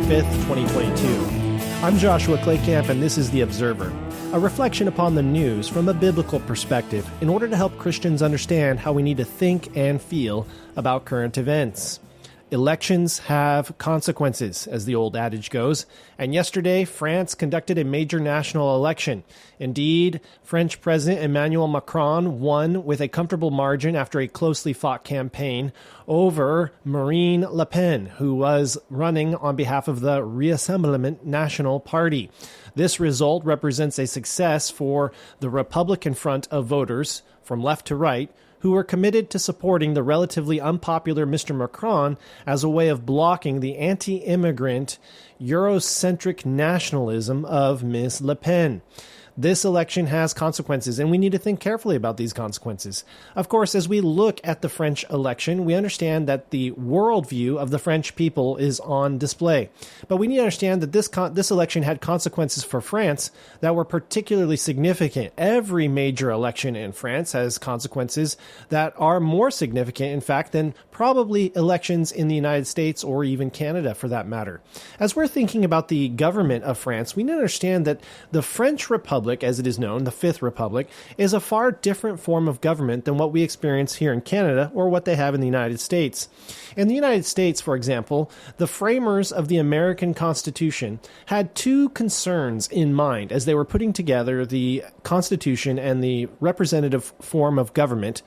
5th, 2022. I'm Joshua Claycamp, and this is The Observer, a reflection upon the news from a biblical perspective in order to help Christians understand how we need to think and feel about current events. Elections have consequences, as the old adage goes, and yesterday France conducted a major national election. Indeed, French President Emmannuel Macron won with a comfortable margin after a closely fought campaign over Marine Le Pen, who was running on behalf of the Rassemblement National Party. This result represents a success for the Republican front of voters, from left to right, who were committed to supporting the relatively unpopular Mr. Macron as a way of blocking the anti-immigrant, Eurocentric nationalism of Ms. Le Pen. This election has consequences, and we need to think carefully about these consequences. Of course, as we look at the French election, we understand that the worldview of the French people is on display. But we need to understand that this election had consequences for France that were particularly significant. Every major election in France has consequences that are more significant, in fact, than probably elections in the United States or even Canada, for that matter. As we're thinking about the government of France, we need to understand that the French Republic, as it is known, the Fifth Republic, is a far different form of government than what we experience here in Canada or what they have in the United States. In the United States, for example, the framers of the American Constitution had two concerns in mind as they were putting together the Constitution and the representative form of government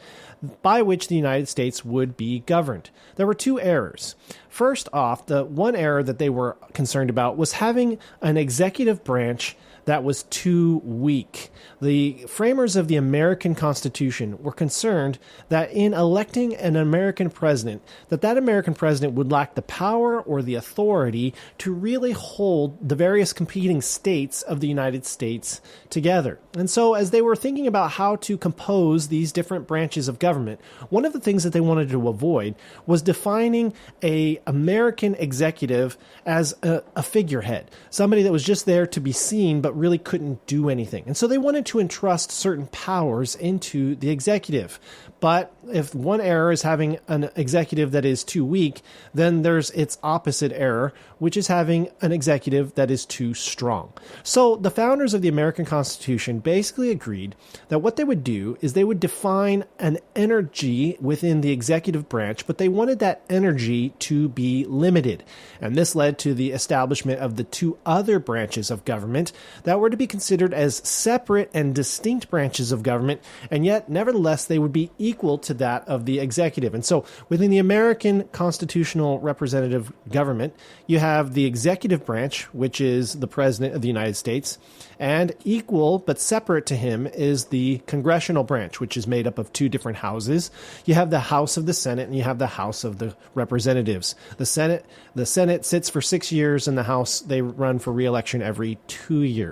by which the United States would be governed. There were two errors. First off, the one error that they were concerned about was having an executive branch that was too weak. The framers of the American Constitution were concerned that in electing an American president, that American president would lack the power or the authority to really hold the various competing states of the United States together. And so as they were thinking about how to compose these different branches of government, one of the things that they wanted to avoid was defining an American executive as a figurehead, somebody that was just there to be seen but really couldn't do anything. And so they wanted to entrust certain powers into the executive. But if one error is having an executive that is too weak, then there's its opposite error, which is having an executive that is too strong. So the founders of the American Constitution basically agreed that what they would do is they would define an energy within the executive branch, but they wanted that energy to be limited. And this led to the establishment of the two other branches of government that were to be considered as separate and distinct branches of government, and yet nevertheless they would be equal to that of the executive. And so within the American constitutional representative government, you have the executive branch, which is the President of the United States, and equal but separate to him is the congressional branch, which is made up of two different houses. You have the House of the Senate and you have the House of the Representatives. The Senate sits for 6 years, and the House, they run for re-election every 2 years.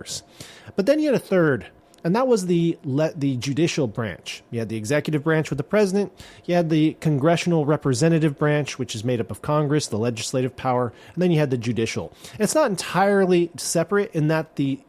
But then you had a third, and that was the judicial branch. You had the executive branch with the president. You had the congressional representative branch, which is made up of Congress, the legislative power, and then you had the judicial. It's not entirely separate in that the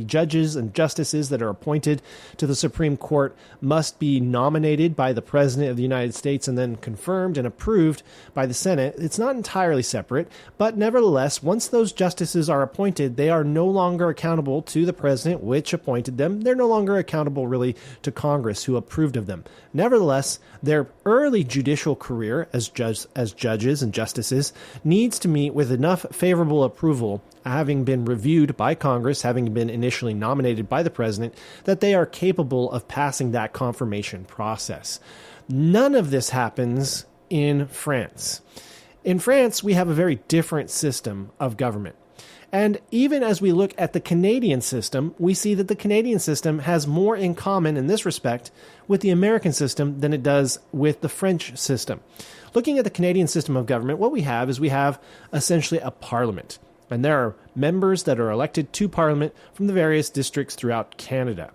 judges and justices that are appointed to the Supreme Court must be nominated by the President of the United States and then confirmed and approved by the Senate. It's not entirely separate, but nevertheless, once those justices are appointed, they are no longer accountable to the President, which appointed them. They're no longer accountable really to Congress, who approved of them. Nevertheless, their early judicial career as judges and justices needs to meet with enough favorable approval, having been reviewed by Congress, having been initially nominated by the president, that they are capable of passing that confirmation process. None of this happens in France. In France, we have a very different system of government. And even as we look at the Canadian system, we see that the Canadian system has more in common in this respect with the American system than it does with the French system. Looking at the Canadian system of government, what we have is we have essentially a parliament. And there are members that are elected to Parliament from the various districts throughout Canada.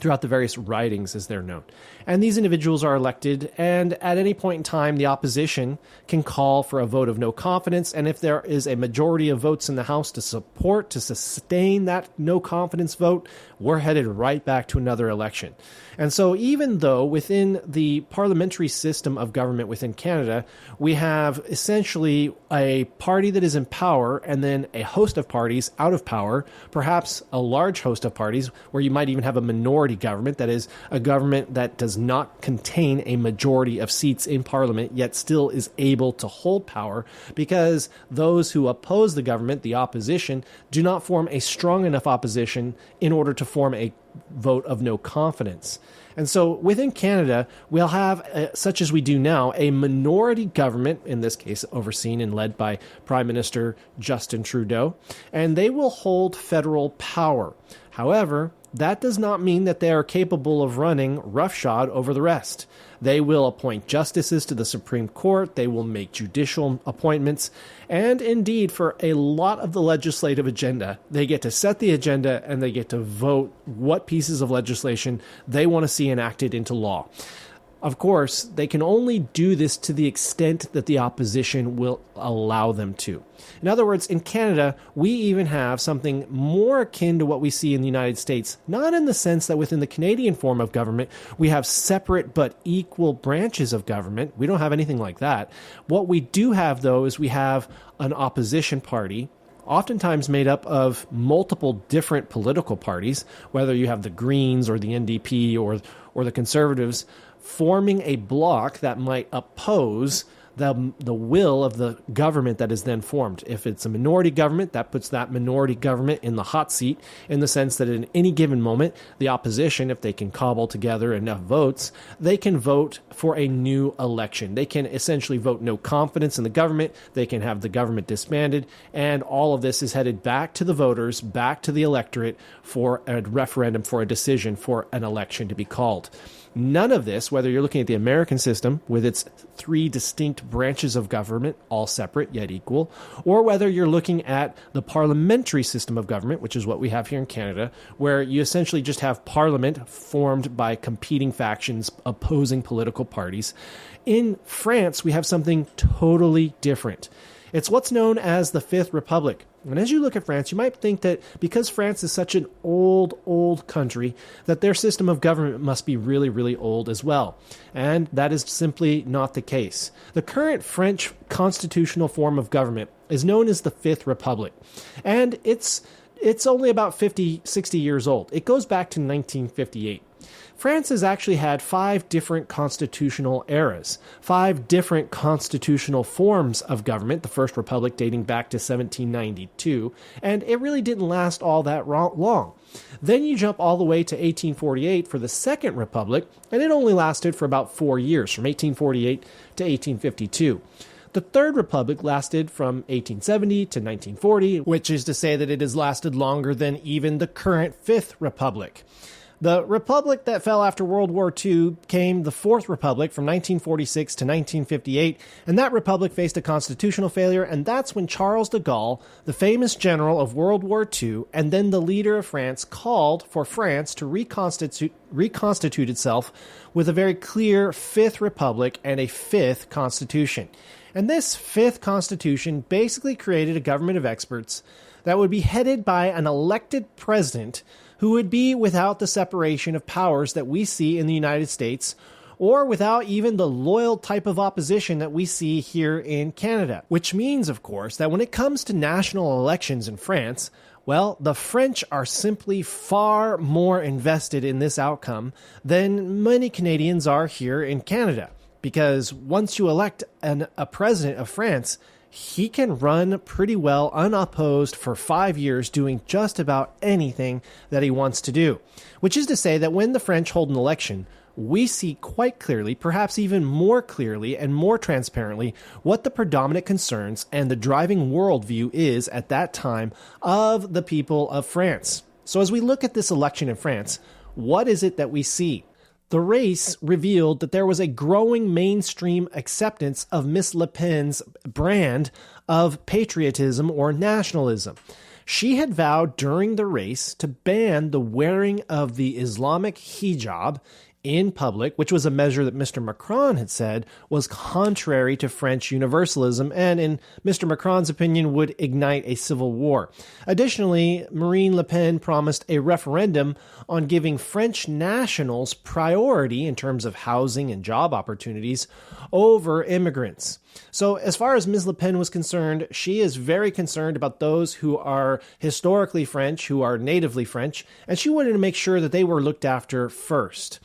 throughout the various ridings, as they're known. And these individuals are elected, and at any point in time, the opposition can call for a vote of no confidence, and if there is a majority of votes in the House to sustain that no confidence vote, we're headed right back to another election. And so even though within the parliamentary system of government within Canada, we have essentially a party that is in power and then a host of parties out of power, perhaps a large host of parties where you might even have a minority government, that is a government that does not contain a majority of seats in parliament, yet still is able to hold power because those who oppose the government, the opposition, do not form a strong enough opposition in order to form a vote of no confidence. And so within Canada, we'll have, such as we do now, a minority government, in this case overseen and led by Prime Minister Justin Trudeau, and they will hold federal power. However, that does not mean that they are capable of running roughshod over the rest. They will appoint justices to the Supreme Court, they will make judicial appointments, and indeed, for a lot of the legislative agenda, they get to set the agenda and they get to vote what pieces of legislation they want to see enacted into law. Of course, they can only do this to the extent that the opposition will allow them to. In other words, in Canada, we even have something more akin to what we see in the United States, not in the sense that within the Canadian form of government, we have separate but equal branches of government. We don't have anything like that. What we do have, though, is we have an opposition party, oftentimes made up of multiple different political parties, whether you have the Greens or the NDP or the Conservatives, forming a bloc that might oppose the will of the government that is then formed. If it's a minority government, that puts that minority government in the hot seat in the sense that in any given moment, the opposition, if they can cobble together enough votes, they can vote for a new election. They can essentially vote no confidence in the government. They can have the government disbanded. And all of this is headed back to the voters, back to the electorate for a referendum, for a decision, for an election to be called. None of this, whether you're looking at the American system with its three distinct branches of government, all separate yet equal, or whether you're looking at the parliamentary system of government, which is what we have here in Canada, where you essentially just have parliament formed by competing factions opposing political parties. In France, we have something totally different. It's what's known as the Fifth Republic. And as you look at France, you might think that because France is such an old country, that their system of government must be really, really old as well. And that is simply not the case. The current French constitutional form of government is known as the Fifth Republic. And it's only about 60 years old. It goes back to 1958. France has actually had 5 different constitutional eras, 5 different constitutional forms of government, the First Republic dating back to 1792, and it really didn't last all that long. Then you jump all the way to 1848 for the Second Republic, and it only lasted for about 4 years, from 1848 to 1852. The Third Republic lasted from 1870 to 1940, which is to say that it has lasted longer than even the current Fifth Republic. The republic that fell after World War II came the Fourth Republic from 1946 to 1958, and that republic faced a constitutional failure, and that's when Charles de Gaulle, the famous general of World War II, and then the leader of France, called for France to reconstitute itself with a very clear Fifth Republic and a fifth constitution. And this fifth constitution basically created a government of experts that would be headed by an elected president who would be without the separation of powers that we see in the United States, or without even the loyal type of opposition that we see here in Canada. Which means, of course, that when it comes to national elections in France, well, the French are simply far more invested in this outcome than many Canadians are here in Canada. Because once you elect a president of France, he can run pretty well unopposed for 5 years doing just about anything that he wants to do. Which is to say that when the French hold an election, we see quite clearly, perhaps even more clearly and more transparently, what the predominant concerns and the driving worldview is at that time of the people of France. So as we look at this election in France, what is it that we see? The race revealed that there was a growing mainstream acceptance of Miss Le Pen's brand of patriotism or nationalism. She had vowed during the race to ban the wearing of the Islamic hijab in public, which was a measure that Mr. Macron had said was contrary to French universalism and, in Mr. Macron's opinion, would ignite a civil war. Additionally, Marine Le Pen promised a referendum on giving French nationals priority in terms of housing and job opportunities over immigrants. So as far as Ms. Le Pen was concerned, she is very concerned about those who are historically French, who are natively French, and she wanted to make sure that they were looked after first.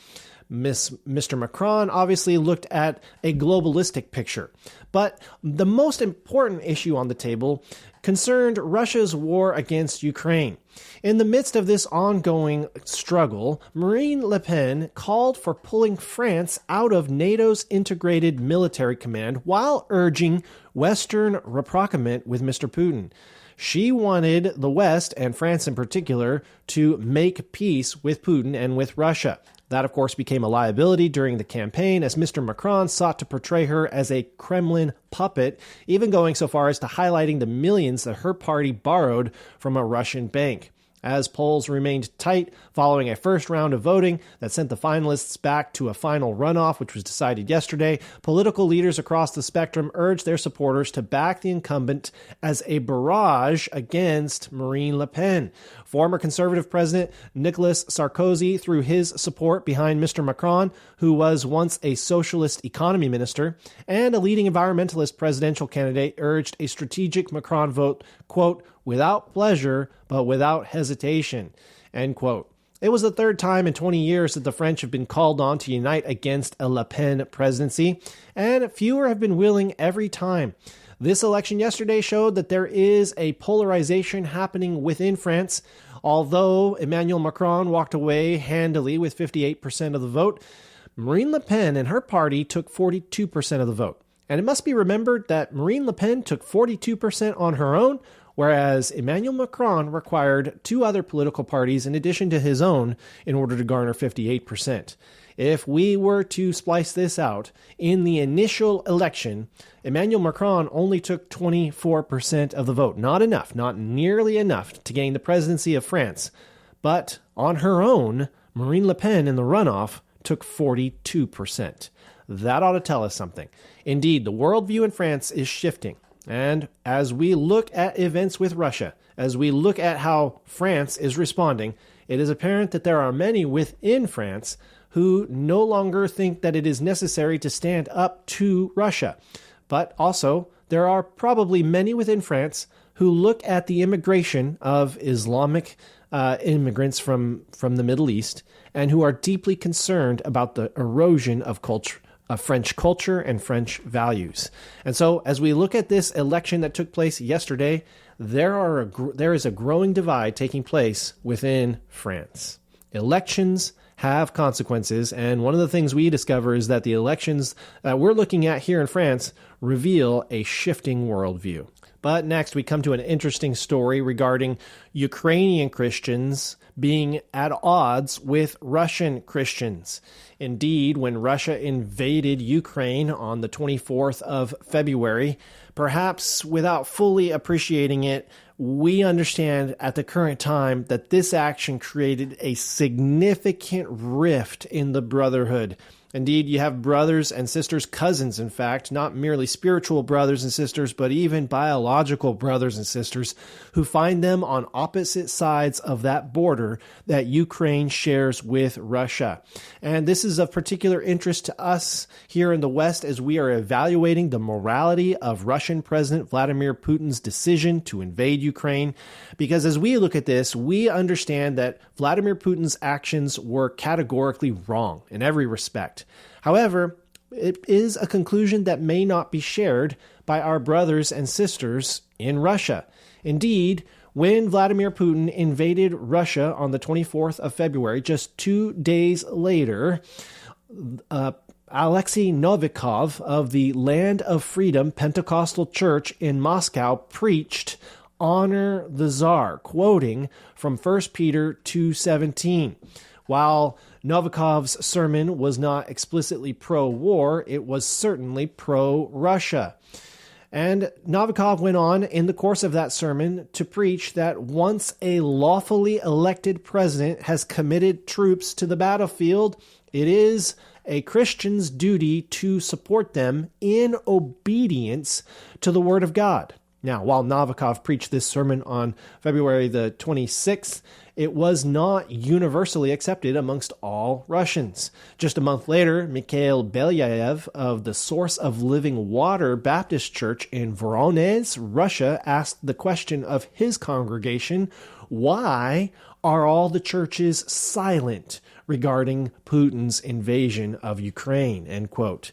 Mr. Macron obviously looked at a globalistic picture, but the most important issue on the table concerned Russia's war against Ukraine. In the midst of this ongoing struggle, Marine Le Pen called for pulling France out of NATO's integrated military command while urging Western rapprochement with Mr. Putin. She wanted the West, and France in particular, to make peace with Putin and with Russia. That, of course, became a liability during the campaign as Mr. Macron sought to portray her as a Kremlin puppet, even going so far as to highlighting the millions that her party borrowed from a Russian bank. As polls remained tight following a first round of voting that sent the finalists back to a final runoff, which was decided yesterday, political leaders across the spectrum urged their supporters to back the incumbent as a barrage against Marine Le Pen. Former conservative president Nicolas Sarkozy threw his support behind Mr. Macron, who was once a socialist economy minister, and a leading environmentalist presidential candidate urged a strategic Macron vote, quote, without pleasure, but without hesitation, end quote. It was the third time in 20 years that the French have been called on to unite against a Le Pen presidency, and fewer have been willing every time. This election yesterday showed that there is a polarization happening within France. Although Emmanuel Macron walked away handily with 58% of the vote, Marine Le Pen and her party took 42% of the vote. And it must be remembered that Marine Le Pen took 42% on her own, whereas Emmanuel Macron required two other political parties in addition to his own in order to garner 58%. If we were to splice this out, in the initial election, Emmanuel Macron only took 24% of the vote. Not enough, not nearly enough to gain the presidency of France. But on her own, Marine Le Pen in the runoff took 42%. That ought to tell us something. Indeed, the worldview in France is shifting. And as we look at events with Russia, as we look at how France is responding, it is apparent that there are many within France who no longer think that it is necessary to stand up to Russia. But also, there are probably many within France who look at the immigration of Islamic immigrants from the Middle East and who are deeply concerned about the erosion of culture, of French culture and French values. And so as we look at this election that took place yesterday, there is a growing divide taking place within France. Elections have consequences, and one of the things we discover is that the elections that we're looking at here in France reveal a shifting worldview. But next, we come to an interesting story regarding Ukrainian Christians being at odds with Russian Christians. Indeed, when Russia invaded Ukraine on the 24th of February, perhaps without fully appreciating it, we understand at the current time that this action created a significant rift in the brotherhood. Indeed, you have brothers and sisters, cousins, in fact, not merely spiritual brothers and sisters, but even biological brothers and sisters who find them on opposite sides of that border that Ukraine shares with Russia. And this is of particular interest to us here in the West as we are evaluating the morality of Russian President Vladimir Putin's decision to invade Ukraine. Because as we look at this, we understand that Vladimir Putin's actions were categorically wrong in every respect. However, it is a conclusion that may not be shared by our brothers and sisters in Russia. Indeed, when Vladimir Putin invaded Russia on the 24th of February, just 2 days later, Alexei Novikov of the Land of Freedom Pentecostal Church in Moscow preached, "Honor the Tsar," quoting from 1 Peter 2:17. While Novikov's sermon was not explicitly pro-war, it was certainly pro-Russia. And Novikov went on in the course of that sermon to preach that once a lawfully elected president has committed troops to the battlefield, it is a Christian's duty to support them in obedience to the Word of God. Now, while Novikov preached this sermon on February the 26th, it was not universally accepted amongst all Russians. Just a month later, Mikhail Belyaev of the Source of Living Water Baptist Church in Voronezh, Russia, asked the question of his congregation, why are all the churches silent regarding Putin's invasion of Ukraine, end quote.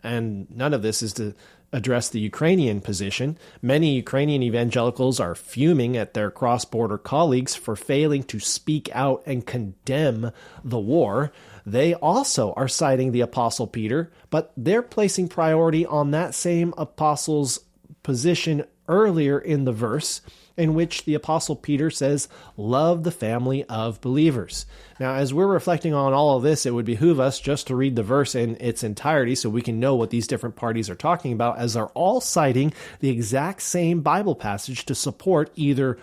And none of this is to address the Ukrainian position. Many Ukrainian evangelicals are fuming at their cross-border colleagues for failing to speak out and condemn the war. They also are citing the Apostle Peter, but they're placing priority on that same apostle's position earlier in the verse, in which the Apostle Peter says, love the family of believers. Now, as we're reflecting on all of this, it would behoove us just to read the verse in its entirety so we can know what these different parties are talking about, as they're all citing the exact same Bible passage to support either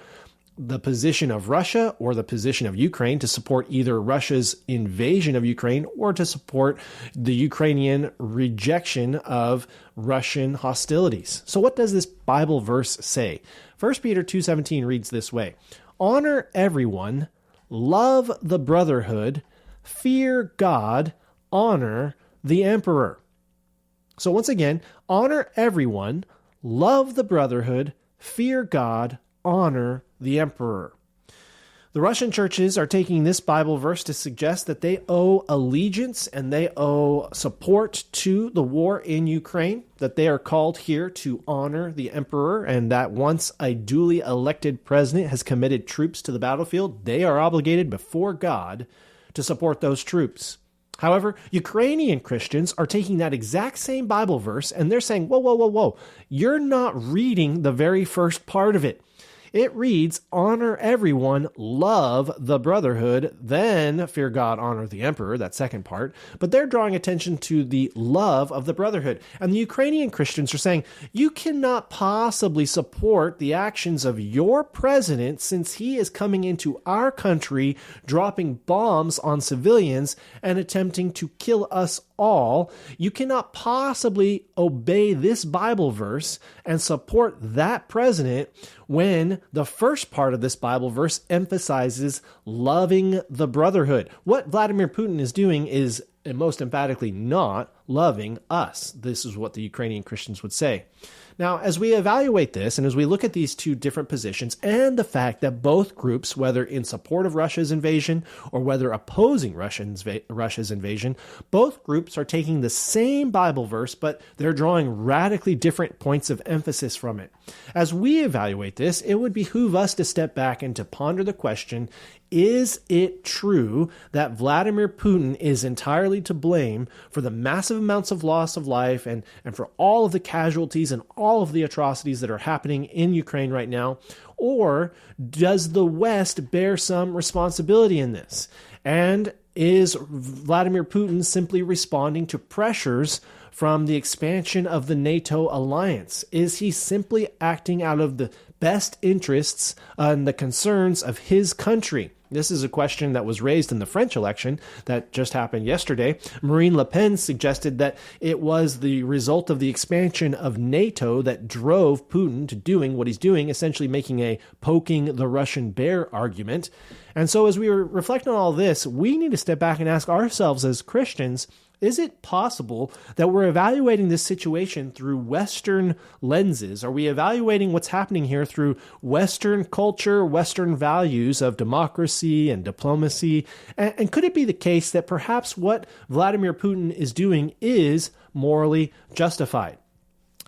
the position of Russia or the position of Ukraine, to support either Russia's invasion of Ukraine or to support the Ukrainian rejection of Russian hostilities. So what does this Bible verse say? 1 Peter 2:17 reads this way, honor everyone, love the brotherhood, fear God, honor the emperor. So once again, honor everyone, love the brotherhood, fear God, honor the emperor. The Russian churches are taking this Bible verse to suggest that they owe allegiance and they owe support to the war in Ukraine, that they are called here to honor the emperor, and that once a duly elected president has committed troops to the battlefield, they are obligated before God to support those troops. However, Ukrainian Christians are taking that exact same Bible verse and they're saying, whoa, you're not reading the very first part of it. It reads, honor everyone, love the brotherhood, then fear God, honor the emperor, that second part. But they're drawing attention to the love of the brotherhood. And the Ukrainian Christians are saying, you cannot possibly support the actions of your president since he is coming into our country, dropping bombs on civilians and attempting to kill us all. You cannot possibly obey this Bible verse and support that president when the first part of this Bible verse emphasizes loving the brotherhood. What Vladimir Putin is doing is most emphatically not loving us. This is what the Ukrainian Christians would say. Now, as we evaluate this and as we look at these two different positions and the fact that both groups, whether in support of Russia's invasion or whether opposing Russia's invasion, both groups are taking the same Bible verse, but they're drawing radically different points of emphasis from it. As we evaluate this, it would behoove us to step back and to ponder the question, is it true that Vladimir Putin is entirely to blame for the massive amounts of loss of life and for all of the casualties and all of the atrocities that are happening in Ukraine right now? Or does the West bear some responsibility in this? And is Vladimir Putin simply responding to pressures from the expansion of the NATO alliance? Is he simply acting out of the best interests and the concerns of his country? This is a question that was raised in the French election that just happened yesterday. Marine Le Pen suggested that it was the result of the expansion of NATO that drove Putin to doing what he's doing, essentially making a poking the Russian bear argument. And so as we reflect on all this, we need to step back and ask ourselves as Christians, is it possible that we're evaluating this situation through Western lenses? Are we evaluating what's happening here through Western culture, Western values of democracy and diplomacy? And could it be the case that perhaps what Vladimir Putin is doing is morally justified?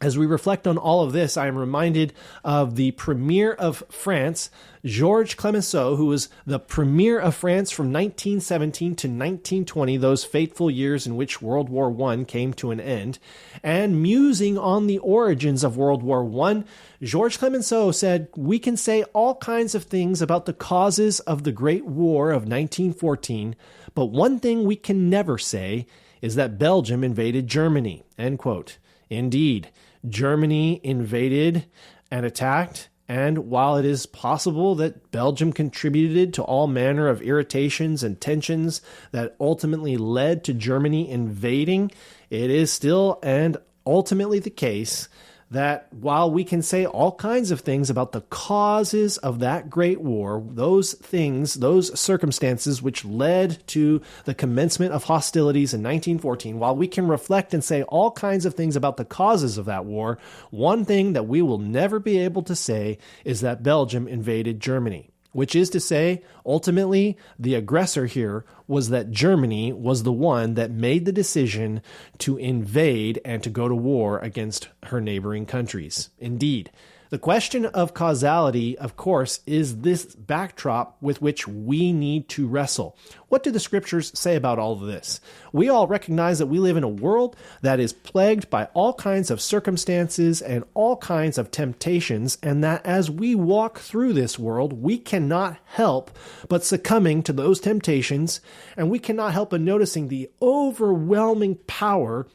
As we reflect on all of this, I am reminded of the Premier of France, Georges Clemenceau, who was the Premier of France from 1917 to 1920, those fateful years in which World War I came to an end. And musing on the origins of World War I, Georges Clemenceau said, we can say all kinds of things about the causes of the Great War of 1914, but one thing we can never say is that Belgium invaded Germany, end quote. Indeed, Germany invaded and attacked. And while it is possible that Belgium contributed to all manner of irritations and tensions that ultimately led to Germany invading, it is still and ultimately the case that while we can say all kinds of things about the causes of that great war, those things, those circumstances which led to the commencement of hostilities in 1914, while we can reflect and say all kinds of things about the causes of that war, one thing that we will never be able to say is that Belgium invaded Germany. Which is to say, ultimately, the aggressor here was that Germany was the one that made the decision to invade and to go to war against her neighboring countries. Indeed, the question of causality, of course, is this backdrop with which we need to wrestle. What do the scriptures say about all of this? We all recognize that we live in a world that is plagued by all kinds of circumstances and all kinds of temptations, and that as we walk through this world, we cannot help but succumbing to those temptations, and we cannot help but noticing the overwhelming power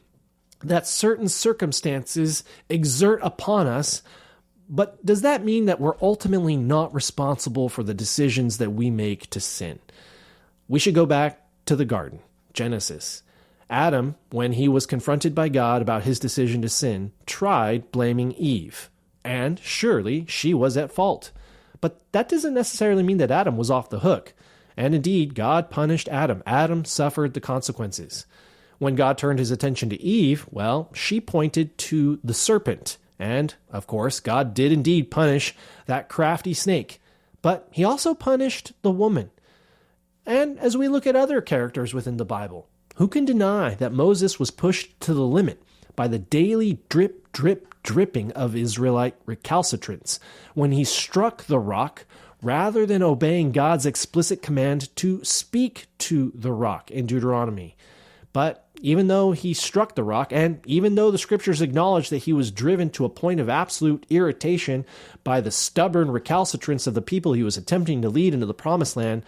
that certain circumstances exert upon us. But does that mean that we're ultimately not responsible for the decisions that we make to sin? We should go back to the garden, Genesis. Adam, when he was confronted by God about his decision to sin, tried blaming Eve. And surely she was at fault. But that doesn't necessarily mean that Adam was off the hook. And indeed, God punished Adam. Adam suffered the consequences. When God turned his attention to Eve, well, she pointed to the serpent. And, of course, God did indeed punish that crafty snake, but he also punished the woman. And as we look at other characters within the Bible, who can deny that Moses was pushed to the limit by the daily drip, drip, dripping of Israelite recalcitrance when he struck the rock rather than obeying God's explicit command to speak to the rock in Deuteronomy? But even though he struck the rock, and even though the scriptures acknowledge that he was driven to a point of absolute irritation by the stubborn recalcitrance of the people he was attempting to lead into the promised land,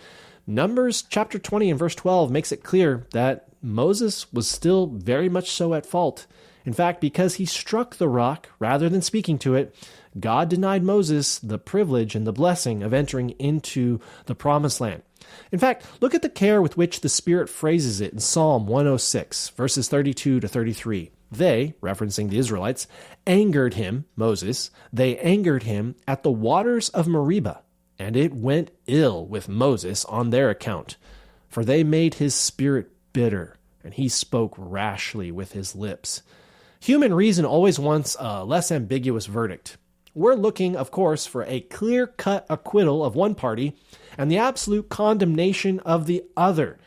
Numbers chapter 20 and verse 12 makes it clear that Moses was still very much so at fault. In fact, because he struck the rock rather than speaking to it, God denied Moses the privilege and the blessing of entering into the promised land. In fact, look at the care with which the Spirit phrases it in Psalm 106, verses 32 to 33. They, referencing the Israelites, angered him, Moses, they angered him at the waters of Meribah, and it went ill with Moses on their account. For they made his spirit bitter, and he spoke rashly with his lips. Human reason always wants a less ambiguous verdict. We're looking, of course, for a clear-cut acquittal of one party and the absolute condemnation of the other.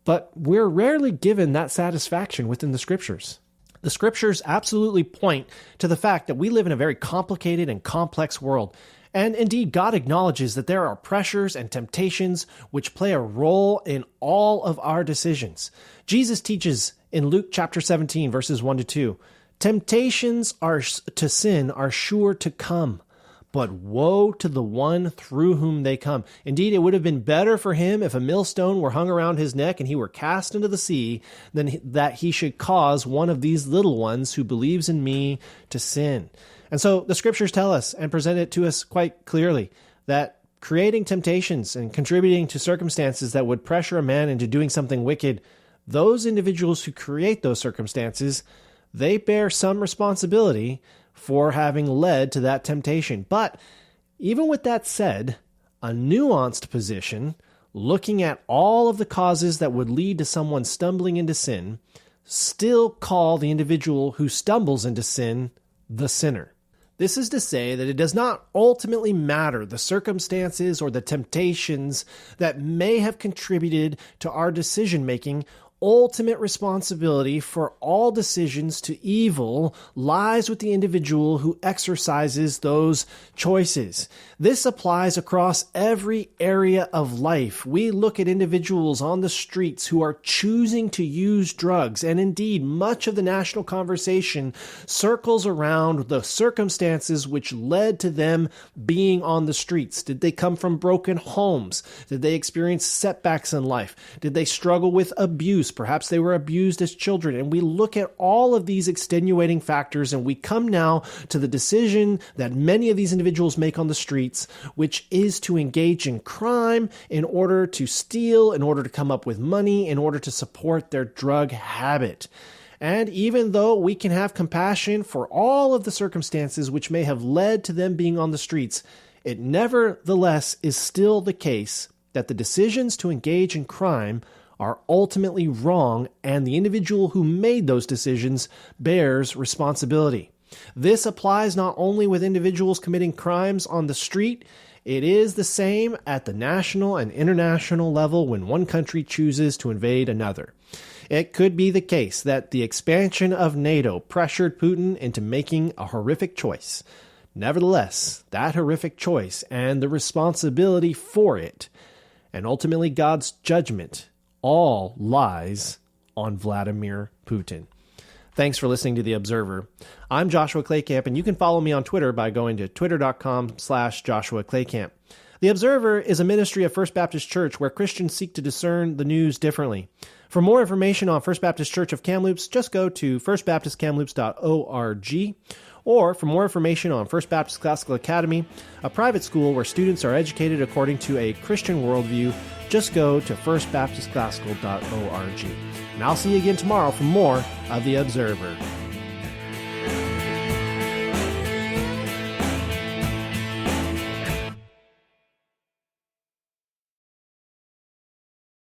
But we're rarely given that satisfaction within the Scriptures. The Scriptures absolutely point to the fact that we live in a very complicated and complex world. And indeed, God acknowledges that there are pressures and temptations which play a role in all of our decisions. Jesus teaches in Luke chapter 17, verses 1 to 2, temptations to sin are sure to come, but woe to the one through whom they come. Indeed, it would have been better for him if a millstone were hung around his neck and he were cast into the sea than that he should cause one of these little ones who believes in me to sin. And so the scriptures tell us and present it to us quite clearly that creating temptations and contributing to circumstances that would pressure a man into doing something wicked, those individuals who create those circumstances, they bear some responsibility for having led to that temptation. But even with that said, a nuanced position, looking at all of the causes that would lead to someone stumbling into sin, still call the individual who stumbles into sin the sinner. This is to say that it does not ultimately matter the circumstances or the temptations that may have contributed to our decision-making. Ultimate responsibility for all decisions to evil lies with the individual who exercises those choices. This applies across every area of life. We look at individuals on the streets who are choosing to use drugs, and indeed, much of the national conversation circles around the circumstances which led to them being on the streets. Did they come from broken homes? Did they experience setbacks in life? Did they struggle with abuse abuse. Perhaps they were abused as children. And we look at all of these extenuating factors, and we come now to the decision that many of these individuals make on the streets, which is to engage in crime in order to steal, in order to come up with money, in order to support their drug habit. And even though we can have compassion for all of the circumstances which may have led to them being on the streets, it nevertheless is still the case that the decisions to engage in crime are ultimately wrong, and the individual who made those decisions bears responsibility. This applies not only with individuals committing crimes on the street, it is the same at the national and international level when one country chooses to invade another. It could be the case that the expansion of NATO pressured Putin into making a horrific choice. Nevertheless, that horrific choice and the responsibility for it, and ultimately God's judgment, all lies on Vladimir Putin. Thanks for listening to The Observer. I'm Joshua Claycamp, and you can follow me on Twitter by going to twitter.com/Joshua Claycamp. The Observer is a ministry of First Baptist Church where Christians seek to discern the news differently. For more information on First Baptist Church of Kamloops, just go to firstbaptistkamloops.org. Or for more information on First Baptist Classical Academy, a private school where students are educated according to a Christian worldview, just go to firstbaptistclassical.org. And I'll see you again tomorrow for more of The Observer.